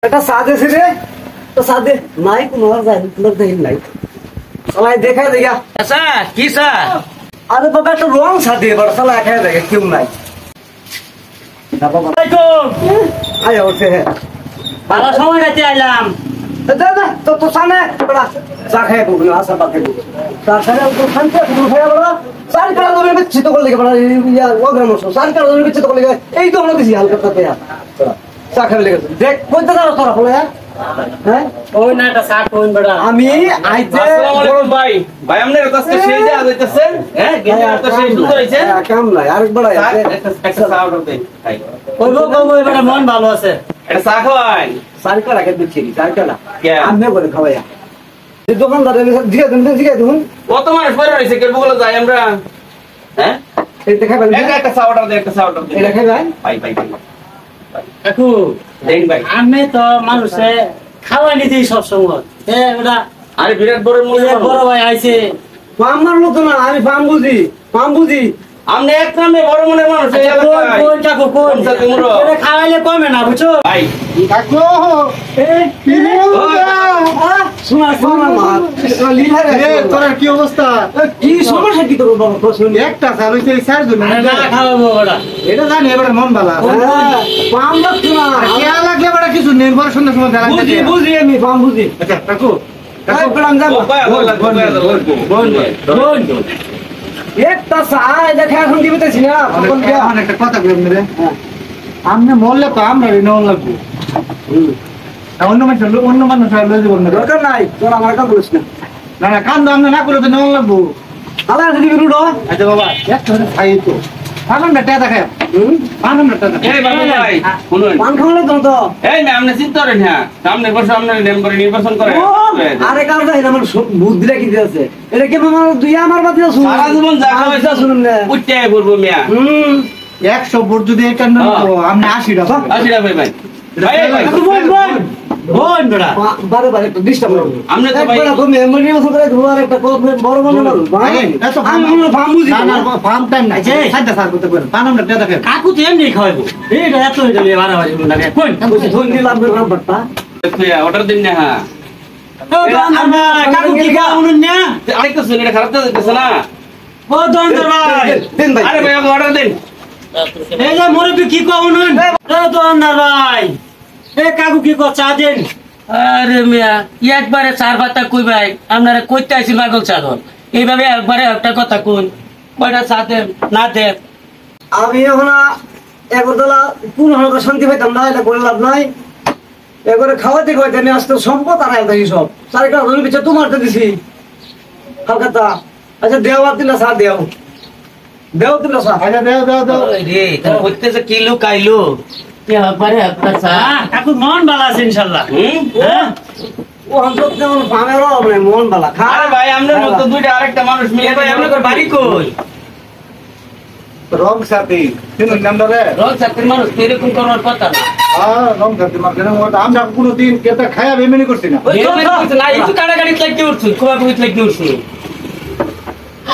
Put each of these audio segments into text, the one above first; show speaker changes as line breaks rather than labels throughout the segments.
এটা সাদে রে তো সাদে নাই কোনো আর যায় তোমার দেই নাই সবাই দেখা দেখা
আচ্ছা কি স্যার
আরে বাবা একটা রং সাদে বড় সালা দেখা দেখে কেউ নাই না বাবা আয় ওঠে
ভালো সময় কাটে আইলাম
দাদা তো তো সামনে বড় চা খায় বগুলো আসা বাকে চা খায় তো শান্তি তুমি খায় বড় সার কাল ধরে বিচ্ছিত করলে বড় ইয়া ওগ্রাম সার কাল ধরে বিচ্ছিত করলে এই তো আমরা দিছি হালকা তাতে চা খাবে লেগে দেখ কই দাদা তোরা বলে হ্যাঁ
ওই না এটা চা কোন বড়
আমি আইতে
বড় ভাই ভাই আমনের কাছে সেই যে আইতাছেন হ্যাঁ গেলে তো সেই সুন্দর হইছে
কাম নাই আরেক বড়
একটা চা অর্ডার দেই ভাই
কইবো কইবো এবারে মন ভালো আছে
এটা চা খাওয়াই
সার কাল আগে দিচ্ছি সার কাল
কে?
আমি বলে খাওয়াইয়া এই দোকানদার জিগে দিন
কত মানুষ পরে রইছে কে বলে যাই আমরা হ্যাঁ
এই দেখা বলে
একটা চা অর্ডার দে একটা চা অর্ডার দে
এটা খাই ভাই
ভাই ভাই ভাই
কাকু
দেন ভাই
আমি তো মানুষে খাওয়ানি দিই সব সময় ওটা
আরে বিরাট বড় মূল্য
বড় ভাই আইছে
আমার মতো না আমি পাম বুঝি
আমনে এক নামে বড় মনের মানুষ এই এলাকায়
কোন কাকু কোন
কোন কাকু মুরো?
এটা খাওয়াইলে কমে না বুঝছো
ভাই
কাকু শোনা শোনা মা লীলা রে
তোর কি অবস্থা?
কি সমস্যা কি তোর বাবা প্রশ্ন
একটা চাল হইছে এই চার জন
না খাওয়াবো ওটা
এটা জানি এবারে মন বালা
পাম লাগতো না
কে লাগলে এবারে কিছু নেই বড় সুন্দর সময় দেখা
বুঝি বুঝি আমি পাম বুঝি
আচ্ছা কাকু
কাকু পেলাম যাব
ও ভাই আল্লাহ
বোন
একটা সাই দেখা এখন দিবেতেছি না ফোন দিয়া
আমার একটা কথা বলবেন রে আমনে মরলে তো আমরা রিনল লাগবো অন্য মানুষ লয়ে যাবো না
দরকার নাই তোর আমার কাছে বলিস না
না না কান্দ আমনে না করে তো নল লাগবো
আলা দিবি রুডো
আচ্ছা বাবা একটা খাই তো পানম না টাকা খায় পানম না টাকা
এই বাবু ভাই শুনুন
পান খাওয়ালে তো
এই না আপনি চিন্তা করেন হ্যাঁ সামনে বসে আপনি মেম্বার নির্বাচন করে
আরে কার যাই আমার বুদ্ধিটা কি দিয়েছে এটা কি আমার দুই আমার বাদ দিয়ে
সারা জীবন যা খাওয়াইছো
শুনুন না
উঠতে বলবো মিয়া
100 ভোট যদি এটা না তো আমনে 80 টাকা
আসিরা ভাই ভাই ভাই ভাই
বোন বোন বোন বড়া
বারে বারে একটু ডিস্টার্ব করো
আমনে তো ভাই
একবার তুমি মেমোরি নিয়ে করে ধোয়ার একটা বড় মনে মানুষ ভাই আমি কোনো ফার্ম বুঝি
না না ফার্ম টাইম নাই সাইডটা সার করতে পারেন পানম না টাকা খায়
কাকু তো এমনি খাওয়াবো এইটা এত হইলে বাড়াবাড়ি লাগে কোন
ধন দিলাম নাম্বারটা
অর্ডার দিন না হ্যাঁ
কাকু কি খাওয়ানো না
আরেকটা শুনে এটা খারাপ তো দিতেছ না
ও দন্দর ভাই
দেন ভাই
আরে ভাই অর্ডার দিন
এই যে মুরব্বি কি খাওয়ানো ও দন্দর ভাই এ কাকু কি কো চা দেন আরে মিয়া একবারে চার পাতা কই ভাই আপনারা কইতে আইছিল পাগল চাদর এইভাবে একবারে একটা কথা কোন কয়টা চা দেন না দেন
আমি এখন একদলা কোন হলো শান্তি পাইতাম না এটা করে লাভ নাই এবারে খাওয়াতে খাওয়াতে নিয়ে আসতে সম্পদ আর আলাদা সব সাড়ে কাজ ধরে পিছিয়ে তোমার তো দিছি হালকাতা আচ্ছা দেওয়া দিলা সা দেও দেও দিলা সা
আচ্ছা দাও দাও দাও
রে তার কইতেছে কিলো কাইলো একবারে একটা চা কাকু মন ভালো আছে ইনশাআল্লাহ হ্যাঁ
ও অন্তত যেমন পামের হবে মন বালা খা
আরে ভাই আমনের মতো দুইটা আরেকটা মানুষ মিলে ভাই আপনাদের বাড়ি কই
রং সাথী তিন নম্বরে
রোজ চাকরির মানুষ এরকম করার কথা না
রং সাথী মার্কেটে আমরা কোনোদিন কেতা খায়া বেমেনি করছি না
না একটু কাড়াকাড়ি লাগতে উঠছুন খোয়া খুঁত লাগতে উঠছুন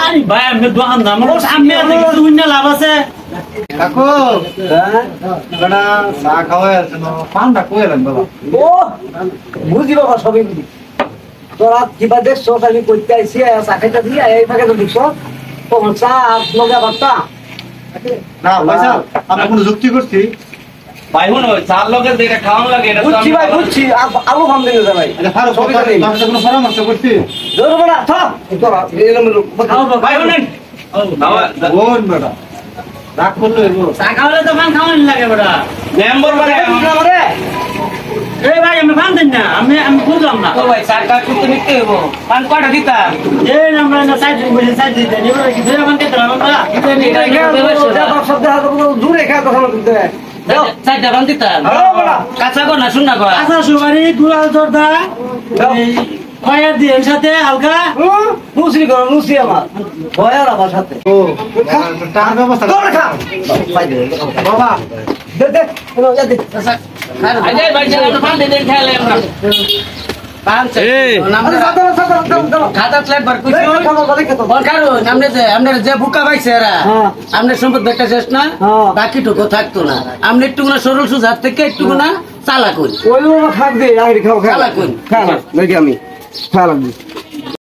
আরে ভাই আমি দোকান দাম আমি আর কিছু উন্না লাভ আছে
কাকু বড়া চা খাওয়াই আছে না পানটা কইলেন বাবা
ও বুঝি বাবা সবই বুঝি তোরা কিবা দেখছো আমি করতে আইসি চাকরিটা দিয়ে এই ফাঁকে তো দেখছো তখন চা লগা বার্তা
না পয়সা আমরা কোনো যুক্তি করছি
ভাই হুন চার লোকের যেটা খাওয়ানো লাগে এটা তো
বুঝছি ভাই বুঝছি আলু ফার্ম দিতে দে ভাই
এটা ফারুক
সবই জানি
তোমার সাথে কোনো পরামর্শ করছি
জোর বড়া থাক তোরা এরকম
ভাই হুন
বোন বেটা রাগ করলো এগো
চা খাওয়ালে তো পান খাওয়ানি লাগে বড়া
মেম্বার মানে
আমারে
এই ভাই আমি পান দিন না আমি বুঝলাম না
ও ভাই চার কাজ করতে নিতে হইব পান কয়টা দিতাম
এই আমরা না সাইড বসে সাইড দিতে এবারে কি ধরে মান কেটে আমরা
দূরে খেয়ে কথা বলতে
সাইডটা বান দিতাম
হ্যালো বড়া
কাঁচা গো না শুন না গো আচ্ছা সুপারি দুলাল জর্দা কয়ার দিয়ে সাথে হালকা
মুসরি করো মুসরি আমার ভয়ার আমার সাথে
ও টাকা ব্যবস্থা
তোর খা
বাবা
দে দে যা দে
আরে ভাই আমরা পান দিন খেলে আমরা খাতা ফ্ল্যাট বার কইছি আপনার যে বুকা পাইছে এরা আপনার সম্পদ একটা শেষ না বাকিটুকু থাকতো না আপনি একটু না সরল সুজার থেকে একটু না চালা করি
ওই থাকবে খাও
চালা করি
খাওয়া দেখি আমি খাওয়া লাগবে